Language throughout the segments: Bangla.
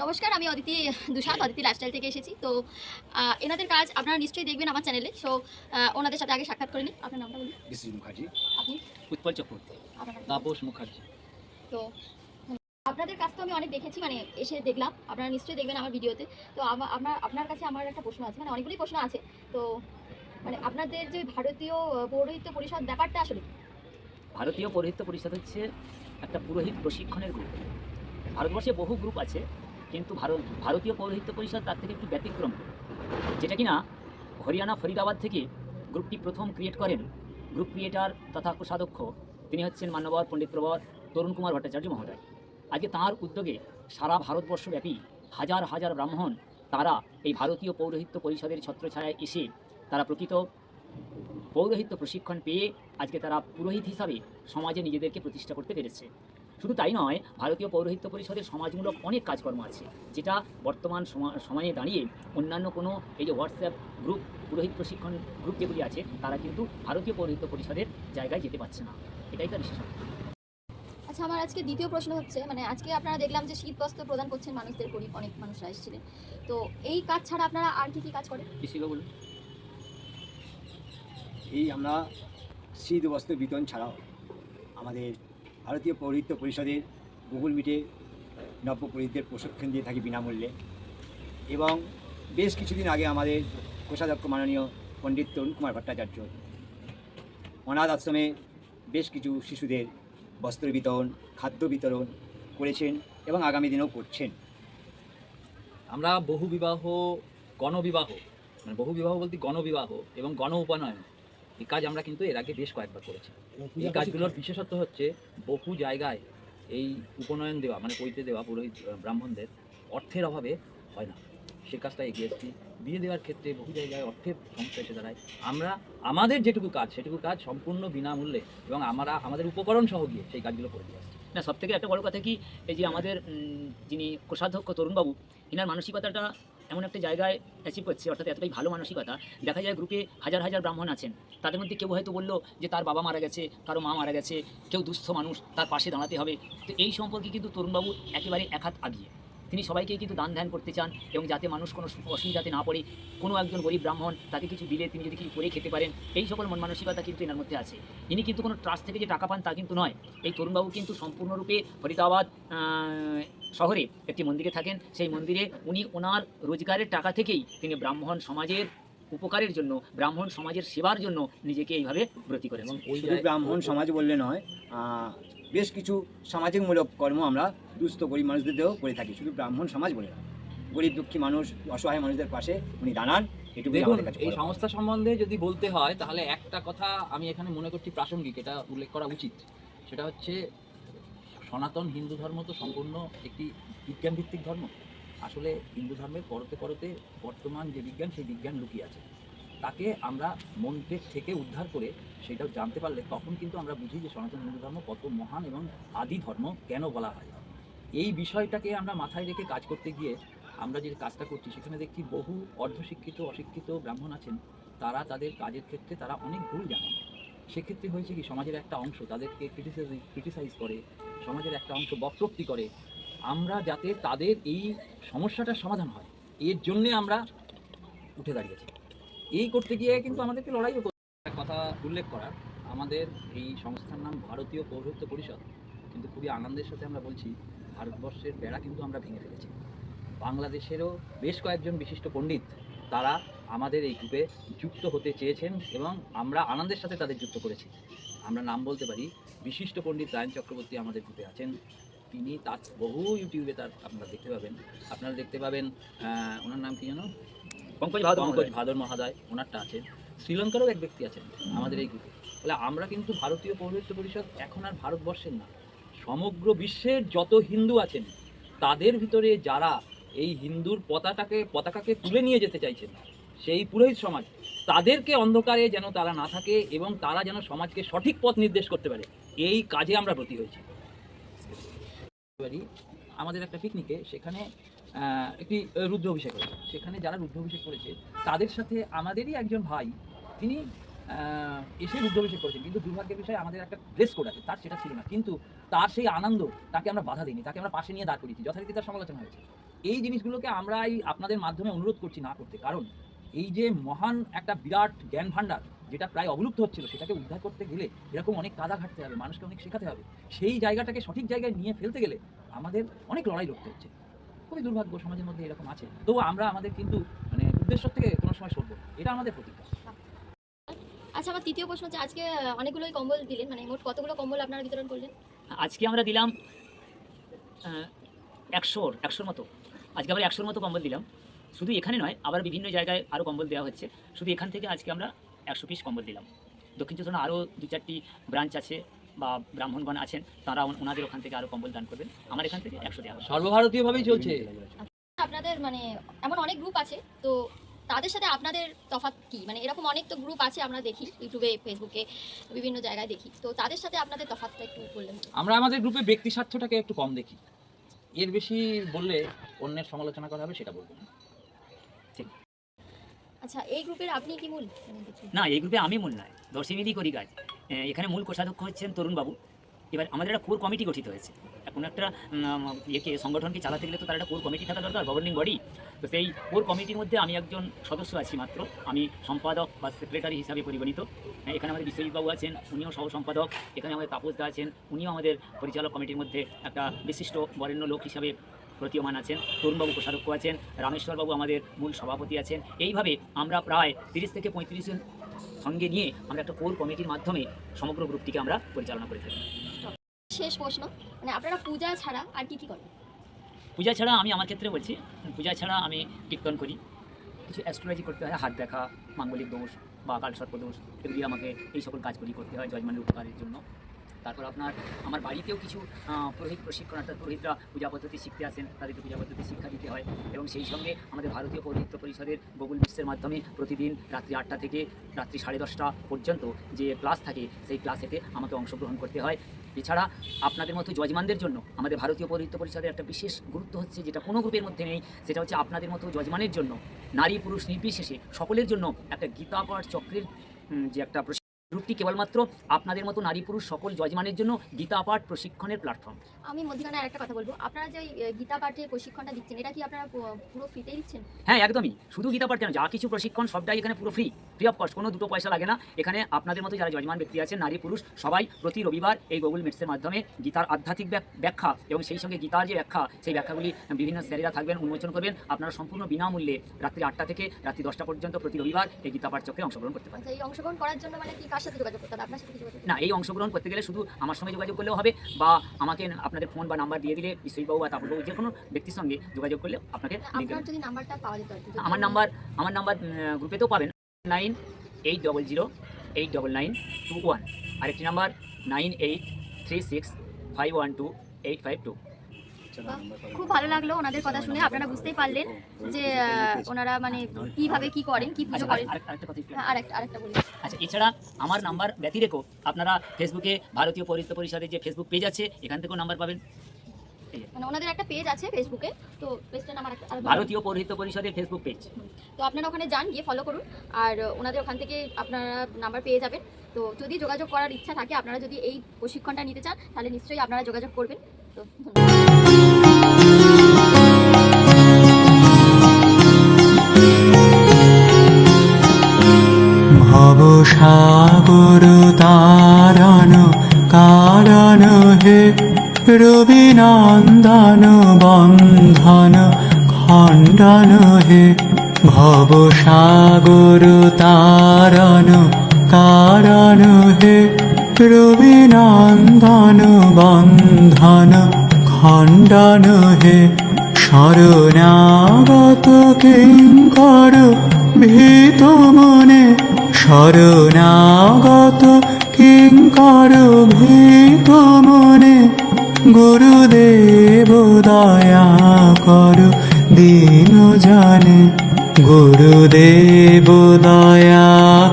নমস্কার, আমি অদিতি দুসাদ, অদিতি লাইফস্টাইল থেকে এসেছি। তো এনাদের কাজ আপনারা নিশ্চয়ই দেখবেন আমার চ্যানেলে। সো ওনাদের সাথে আগে সাক্ষাৎ করে নিই। আপনার নামটা বলুন। বিশ্বজিৎ মুখার্জি। আপনি? উৎপল চক্রবর্তী। আপনার নাম? তাপস মুখার্জি। তো আপনাদের কাজ তো আমি অনেক দেখেছি, মানে এসে দেখলাম, আপনারা নিশ্চয়ই দেখবেন আমার ভিডিওতে। তো আপনার কাছে আমার একটা প্রশ্ন আছে, মানে অনেকগুলি প্রশ্ন আছে। তো মানে আপনাদের যে ভারতীয় পৌরোহিত্য পরিষদ ব্যাপারটা আসলে কি? ভারতীয় পৌরোহিত্য পরিষদ হচ্ছে একটা পুরোহিত প্রশিক্ষণের গ্রুপ। ভারতবর্ষে বহু গ্রুপ আছে, কিন্তু ভারতীয় পৌরোহিত্য পরিষদ তার থেকে একটু ব্যতিক্রম, যেটা কিনা হরিয়ানা ফরিদাবাদ থেকে গ্রুপটি প্রথম ক্রিয়েট করেন। গ্রুপ ক্রিয়েটার তথা কোষাধ্যক্ষ তিনি হচ্ছেন মান্যবর পণ্ডিত প্রবর তরুণ কুমার ভট্টাচার্য মহোদয়। আজকে তাঁর উদ্যোগে সারা ভারতবর্ষব্যাপী হাজার হাজার ব্রাহ্মণ তারা এই ভারতীয় পৌরোহিত্য পরিষদের ছত্রছায়ায় এসে তারা প্রকৃত পৌরোহিত্য প্রশিক্ষণ পেয়ে আজকে তারা পুরোহিত হিসাবে সমাজে নিজেদেরকে প্রতিষ্ঠা করতে পেরেছে। শুধু তাই নয়, ভারতীয় পৌরোহিত্য পরিষদের সমাজমূলক অনেক কাজকর্ম আছে, যেটা বর্তমান সময়ে দাঁড়িয়ে অন্যান্য কোনো এই যে হোয়াটসঅ্যাপ গ্রুপ, পুরোহিত প্রশিক্ষণ গ্রুপ যেগুলি আছে, তারা কিন্তু ভারতীয় পৌরোহিত্য পরিষদের জায়গায় যেতে পারছে না। এটাই তার বিশেষত্ব। আচ্ছা, আমার আজকে দ্বিতীয় প্রশ্ন হচ্ছে, মানে আজকে আপনারা দেখলাম যে শীত বস্ত্র প্রদান করছেন মানুষদের, গরিব অনেক মানুষরা এসেছিলেন। তো এই কাজ ছাড়া আপনারা আর কি কাজ করেন? কৃষিকে বলুন। এই আমরা শীত বস্ত্র বিতরণ ছাড়াও আমাদের ভারতীয় পৌরোহিত্য পরিষদের গুগল মিটে নব্য পুরোহিতদের প্রশিক্ষণ দিয়ে থাকি বিনামূল্যে। এবং বেশ কিছুদিন আগে আমাদের কোষাধ্যক্ষ মাননীয় পণ্ডিত তরুণ কুমার ভট্টাচার্য অনাথ আশ্রমে বেশ কিছু শিশুদের বস্ত্র বিতরণ, খাদ্য বিতরণ করেছেন এবং আগামী দিনেও করছেন। আমরা বহুবিবাহ, গণবিবাহ, মানে বহুবিবাহ বলতে গণবিবাহ এবং গণ উপনয়ন, এই কাজ আমরা কিন্তু এর আগে বেশ কয়েকবার করেছি। এই কাজগুলোর বিশেষত্ব হচ্ছে বহু জায়গায় এই উপনয়ন দেওয়া, মানে পৈতে দেওয়া পুরোহিত ব্রাহ্মণদের অর্থের অভাবে হয় না, সে কাজটা এগিয়ে এসেছি। বিয়ে দেওয়ার ক্ষেত্রে বহু জায়গায় অর্থের সমস্যা এসে দাঁড়ায়। আমরা আমাদের যেটুকু কাজ সেটুকু কাজ সম্পূর্ণ বিনামূল্যে এবং আমাদের উপকরণ সহ গিয়ে সেই কাজগুলো করে দিয়ে আসছি। না, সবথেকে একটা বড় কথা কি, এই যে আমাদের যিনি কোষাধ্যক্ষ তরুণবাবু, এনার মানসিকতাটা এমন একটা জায়গায় অ্যাচিভ করছে, অর্থাৎ এতটাই ভালো মানসিকতা। দেখা যায় গ্রুপে হাজার হাজার ব্রাহ্মণ আছেন, তাদের মধ্যে কেউ হয়তো বললো যে তার বাবা মারা গেছে, কারো মা মারা গেছে, কেউ দুস্থ মানুষ, তার পাশে দাঁড়াতে হবে। তো এই সম্পর্কে কিন্তু তরুণবাবু একেবারে এক হাত আগিয়ে তিনি সবাইকেই কিন্তু দান ধ্যান করতে চান, এবং যাতে মানুষ কোনো অসুবিধাতে না পড়ে, কোনো একজন গরিব ব্রাহ্মণ তাকে কিছু দিলে তিনি যদি কিছু করে খেতে পারেন, এই সকল মন মানসিকতা কিন্তু এনার মধ্যে আছে। ইনি কিন্তু কোনো ট্রাস্ট থেকে যে টাকা পান তা কিন্তু নয়। এই তরুণবাবু কিন্তু সম্পূর্ণরূপে ফরিদাবাদ শহরে একটি মন্দিরে থাকেন। সেই মন্দিরে উনি ওনার রোজগারের টাকা থেকেই তিনি ব্রাহ্মণ সমাজের উপকারের জন্য, ব্রাহ্মণ সমাজের সেবার জন্য নিজেকে এইভাবে ব্রতী করেন। এবং শুধু ব্রাহ্মণ সমাজ বললে নয়, বেশ কিছু সামাজিকমূলক কর্ম আমরা দুস্থ গরিব মানুষদেরও করে থাকি। শুধু ব্রাহ্মণ সমাজ বলে না, গরিব দুঃখী মানুষ, অসহায় মানুষদের পাশে উনি দাঁড়ান। এটুকুই দেখুন, আমাদের কাছে এই সংস্থা সম্বন্ধে যদি বলতে হয় তাহলে একটা কথা আমি এখানে মনে করছি প্রাসঙ্গিক, এটা উল্লেখ করা উচিত। সেটা হচ্ছে সনাতন হিন্দু ধর্ম তো সম্পূর্ণ একটি বিজ্ঞানভিত্তিক ধর্ম। আসলে হিন্দু ধর্মের পরতে পরতে বর্তমান যে বিজ্ঞান, সেই বিজ্ঞান লুকিয়ে আছে। তাকে আমরা মন্ত্রের থেকে উদ্ধার করে সেটাও জানতে পারলে তখন কিন্তু আমরা বুঝি যে সনাতন হিন্দু ধর্ম কত মহান এবং আদি ধর্ম কেন বলা হয়। এই বিষয়টাকে আমরা মাথায় রেখে কাজ করতে গিয়ে আমরা যে কাজটা করছি সেখানে দেখছি বহু অর্ধশিক্ষিত অশিক্ষিত ব্রাহ্মণ আছেন, তারা তাদের কাজের ক্ষেত্রে তারা অনেক ভুল জানেন। সেক্ষেত্রে হয়েছে কি, সমাজের একটা অংশ তাদেরকে ক্রিটিসাইজ করে, সমাজের একটা অংশ বক্তব্য করে। আমরা যাতে তাদের এই সমস্যাটার সমাধান হয়, এর জন্যে আমরা উঠে দাঁড়িয়েছি। এই করতে গিয়ে কিন্তু আমাদেরকে লড়াইও করতে। একটা কথা উল্লেখ করার, আমাদের এই সংস্থার নাম ভারতীয় পৌরোহিত্য পরিষদ, কিন্তু খুবই আনন্দের সাথে আমরা বলছি ভারতবর্ষের বেড়া কিন্তু আমরা ভেঙে ফেলেছি। বাংলাদেশেরও বেশ কয়েকজন বিশিষ্ট পণ্ডিত তারা আমাদের এই গ্রুপে যুক্ত হতে চেয়েছেন এবং আমরা আনন্দের সাথে তাদের যুক্ত করেছি। আমরা নাম বলতে পারি, বিশিষ্ট পণ্ডিত রায়ন চক্রবর্তী আমাদের গ্রুপে আছেন। তিনি তার বহু ইউটিউবে তার আপনারা দেখতে পাবেন। ওনার নাম কি যেন, পঙ্কজ ভাদর মহাদয়, ওনারটা আছেন। শ্রীলঙ্কারও এক ব্যক্তি আছেন আমাদের এই গ্রুপে। তাহলে আমরা কিন্তু ভারতীয় পৌরোহিত্য পরিষদ এখন আর ভারতবর্ষের না, সমগ্র বিশ্বের যত হিন্দু আছেন তাদের ভিতরে যারা এই হিন্দুর পতাকাকে তুলে নিয়ে যেতে চাইছেন, সেই পুরোহিত সমাজ, তাদেরকে অন্ধকারে যেন তারা না থাকে এবং তারা যেন সমাজকে সঠিক পথ নির্দেশ করতে পারে, এই কাজে আমরা ব্রতী হয়েছি। আমাদের একটা পিকনিকে সেখানে একটি রুদ্র অভিষেক হয়েছে। সেখানে যারা রুদ্র অভিষেক করেছে তাদের সাথে আমাদেরই একজন ভাই, তিনি এসে রুদ্রাভিষেক করেছেন, কিন্তু দুর্ভাগ্যের বিষয়ে আমাদের একটা ড্রেস কোড আছে, তার সেটা ছিল না। কিন্তু তার সেই আনন্দ, তাকে আমরা বাধা দিইনি, তাকে আমরা পাশে নিয়ে দাঁড় করিয়েছি, যথারীতি তার সমালোচনা হয়েছে। এই জিনিসগুলোকে আমরা এই আপনাদের মাধ্যমে অনুরোধ করছি না করতে, কারণ এই যে মহান একটা বিরাট জ্ঞান ভাণ্ডার যেটা প্রায় অবলুপ্ত হচ্ছিল, সেটাকে উদ্ধার করতে গেলে এরকম অনেক কাদা ঘাটতে হবে, মানুষকে অনেক শেখাতে হবে। সেই জায়গাটাকে সঠিক জায়গায় নিয়ে ফেলতে গেলে আমাদের অনেক লড়াই লড়তে হচ্ছে। খুবই দুর্ভাগ্য সমাজের মধ্যে এরকম আছে। তবু আমরা আমাদের কিন্তু মানে উদ্দেশ্য থেকে কোনো সময় সরব না, এটা আমাদের প্রতিজ্ঞা। আচ্ছা, আমার তৃতীয় প্রশ্ন হচ্ছে, আজকে অনেকগুলোই কম্বল দিলেন, মানে মোট কতগুলো কম্বল আপনারা বিতরণ করলেন? আজকে আমরা দিলাম 100-র মতো। আজকে আমরা 100-র মতো কম্বল দিলাম। শুধু এখানে নয়, আবার বিভিন্ন জায়গায় আরও কম্বল দেওয়া হচ্ছে। শুধু এখান থেকে আজকে আমরা 100 পিস কম্বল দিলাম। দক্ষিণ চব্বিশ পরগনা আরও 2-4টি ব্রাঞ্চ আছে বা ব্রাহ্মণগণ আছেন, তারা ওনাদের ওখান থেকে আরও কম্বল দান করবেন। আমার এখান থেকে 100 দেওয়া হবে। সর্বভারতীয়ভাবেই চলছে। আপনাদের মানে এমন অনেক গ্রুপ আছে, তো তাদের সাথে আপনাদের তফাৎ কি? মানে এরকম অনেক তো গ্রুপ আছে, আমরা দেখি ইউটিউবে, ফেসবুকে, বিভিন্ন জায়গায় দেখি, তো তাদের সাথে আপনাদের তফাৎটা একটু বললেন। আমরা আমাদের গ্রুপে ব্যক্তি স্বার্থটাকে একটু কম দেখি, এর বেশি বললে অন্যের সমালোচনা করা হবে, সেটা বলবো না। আচ্ছা, এই গ্রুপের আপনি কি মূল? না, এই গ্রুপে আমি মূল নয়, 10 মিলি করি কাজ। এখানে মূল কোষাধ্যক্ষ হচ্ছেন তরুণবাবু। এবার আমাদের একটা কোর কমিটি গঠিত হয়েছে। এখন একটা সংগঠনকে চালাতে গেলে তো তার একটা কোর কমিটি থাকা দরকার, গভর্নিং বডি। তো সেই কোর কমিটির মধ্যে আমি একজন সদস্য আছি মাত্র, আমি সম্পাদক বা সেক্রেটারি হিসাবে পরিগণিত। এখানে আমাদের বিশ্বজিৎবাবু আছেন, উনিও সহ সম্পাদক। এখানে আমাদের তাপসদা আছেন, উনিও আমাদের পরিচালক কমিটির মধ্যে একটা বিশিষ্ট বরেণ্য লোক হিসাবে প্রতীয়মান আছেন। তরুণবাবু কোষাধ্যক্ষ আছেন, রামেশ্বরবাবু আমাদের মূল সভাপতি আছেন। এইভাবে আমরা প্রায় 30 থেকে 35 জন সঙ্গে নিয়ে আমরা একটা কোর কমিটির মাধ্যমে সমগ্র গ্রুপটিকে আমরা পরিচালনা করে থাকি। শেষ প্রশ্ন, মানে আপনারা পূজা ছাড়া আর কি কি করেন? পূজা ছাড়া আমি আমার ক্ষেত্রে বলছি, পূজা ছাড়া আমি কীর্তন করি, কিছু অ্যাস্ট্রোলজি করতে হয়, হাত দেখা, মাঙ্গলিক দোষ বা কালসর্প দোষ, এগুলি আমাকে এই সকল কাজগুলি করতে হয় যজমানের উপকারের জন্য। তারপর আমার বাড়িতেও কিছু পুরোহিত প্রশিক্ষণ, অর্থাৎ পুরোহিতরা পূজা পদ্ধতি শিখতে আসেন, তাদেরকে পূজা পদ্ধতি শিক্ষা দিতে হয়। এবং সেই সঙ্গে আমাদের ভারতীয় পৌরোহিত্য পরিষদের গুগল মিটসের মাধ্যমে প্রতিদিন রাত্রি 8টা থেকে রাত্রি 10:30 পর্যন্ত যে ক্লাস থাকে, সেই ক্লাসেতে আমাকে অংশগ্রহণ করতে হয়। এছাড়া আপনাদের মতো যজমানদের জন্য আমাদের ভারতীয় পৌরোহিত্য পরিষদের একটা বিশেষ গুরুত্ব হচ্ছে, যেটা কোনো গ্রুপের মধ্যে নেই, সেটা হচ্ছে আপনাদের মতো যজমানের জন্য নারী পুরুষ নির্বিশেষে সকলের জন্য একটা গীতা পাঠ চক্রের যে একটা গ্রুপটি কেবলমাত্র আপনাদের মতো নারী পুরুষ সকল যজমানের জন্য গীতা পাঠ প্রশিক্ষণের প্ল্যাটফর্ম। আমি মধ্যখানে আরেকটা কথা বলবো, আপনারা যে গীতা পাঠের প্রশিক্ষণটা দিচ্ছেন, এটা কি আপনারা পুরো ফ্রিতেই দিচ্ছেন? হ্যাঁ, একদমই। শুধু গীতা পাঠ কেন, যা কিছু প্রশিক্ষণ সবটাই এখানে পুরো ফ্রি অফ কস্ট, কোনো দুটো পয়সা লাগে না। এখানে আপনাদের মতো যারা যজমান ব্যক্তি আছেন, নারী পুরুষ সবাই প্রতি রবিবার এই গুগল মিটসের মাধ্যমে গীতার আধ্যাত্মিক ব্যাখ্যা এবং সেই সঙ্গে গীতার যে ব্যাখ্যা, সেই ব্যাখ্যাগুলি বিভিন্ন স্যারেরা থাকবেন, উন্মোচন করবেন। আপনারা সম্পূর্ণ বিনামূল্যে রাত্রি 8টা থেকে রাত্রি 10টা পর্যন্ত প্রতি রবিবার এই গীতা পাঠ চক্রে অংশগ্রহণ করতে পারেন। এই অংশগ্রহণ করার জন্য মানে কি কার সাথে যোগাযোগ করতে হবে? আপনার সাথে যোগাযোগ? না, এই অংশগ্রহণ করতে গেলে শুধু আমার সঙ্গে যোগাযোগ করলেও হবে, বা আমাকে আপনাদের ফোন বা নাম্বার দিয়ে দিলে বিশ্বজিৎবাবু বা তাপসবাবু যে কোনো ব্যক্তির সঙ্গে যোগাযোগ করলে আপনাকে আপনার যদি নাম্বারটা পাওয়া যেত? আমার নাম্বার গ্রুপেতেও পাবেন, 9800899921। আরেকটি নাম্বার 9836512852। খুব ভালো লাগলো ওনাদের কথা শুনে। আপনারা বুঝতেই পারলেন যে ওনারা মানে কিভাবে কি করেন, কি পুজো করেন। আরেকটা বলি। আচ্ছা, এছাড়া আমার নাম্বার ব্যতিরেকেও আপনারা ফেসবুকে ভারতীয় পৌরোহিত্য পরিষদের যে ফেসবুক পেজ আছে, এখান থেকেও নাম্বার পাবেন। মানে ওনাদের একটা পেজ আছে ফেসবুকে, তো পেজটার নাম ভারতীয় পৌরোহিত্য পরিষদের ফেসবুক পেজ। তো আপনারা ওখানে যান, গিয়ে ফলো করুন, আর ওনাদের ওখান থেকে আপনারা নাম্বার পেয়ে যাবেন। তো যদি যোগাযোগ করার ইচ্ছা থাকে, আপনারা যদি এই প্রশিক্ষণটা নিতে চান, তাহলে নিশ্চয়ই আপনারা যোগাযোগ করবেন। তো ভবসাগর তারণ কারণ হে রবিনন্দন বন্ধন খণ্ডন হে। ভবসাগর তারণ কারণ হে রবিনন্দন বন্ধন খণ্ডন হে। শরণাগত কিঙ্কর ভীত মনে, শরণাগত কিঙ্কর ভীত মনে। গুরুদেব দয়া কর দীন জানে, গুরুদেব দয়া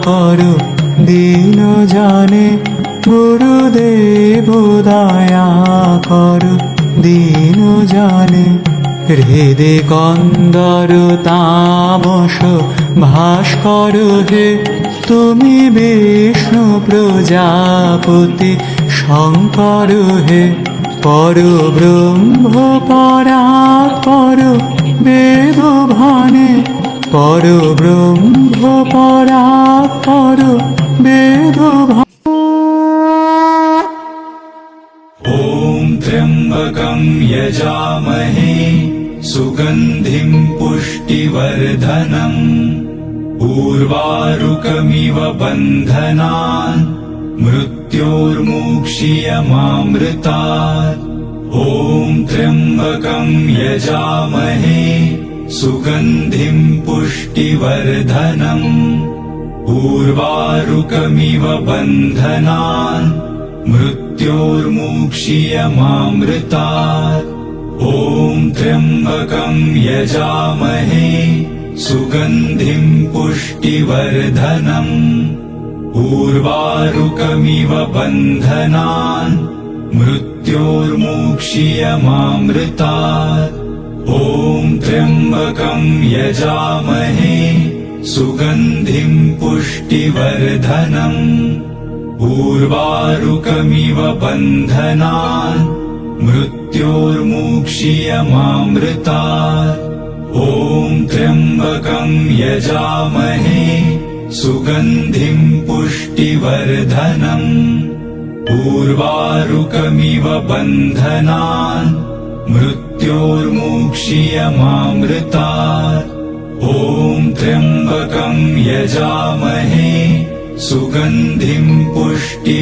কর দীন জানে, গুরুদেব দয়া কর দীন জানে। হৃদে কন্দর তামস ভাস্কর হে তুমি বিষ্ণু প্রজাপতি শঙ্কর হে পরব্রহ্ম পরাৎপর বেদভানে পরব্রহ্ম পরাৎপর বেদভানে। ॐ त्र्यम्बकं यजामहे सुगन्धिं पुष्टिवर्धनम् उर्वारुकमिव बन्धनान् मृत्योर्मुक्षीयमामृतात्। ॐ त्र्यम्बकं यजामहे सुगन्धिं पुष्टिवर्धनम् उर्वारुकमिव बन्धनान् मृत्योर्मुक्षीयमामृतात्। ॐ त्र्यम्बकं यजामहे सुगन्धिं पुष्टिवर्धनम् उर्वारुकमिव बन्धनान् मृत्योर्मुक्षीयमामृतात्। ॐ त्र्यम्बकं यजामहे सुगन्धिं पुष्टिवर्धनम् उर्वारुकमिव बन्धनान् मृत्योर्मुक्षीयमामृतात्। ॐ त्र्यम्बकं यजामहे सुगन्धिं पुष्टिवर्धनम् उर्वारुकमिव बन्धनान् मृत्योर्मुक्षीयमामृतात्। ॐ त्र्यम्बकं यजामहे सुगन्धिं पुष्टि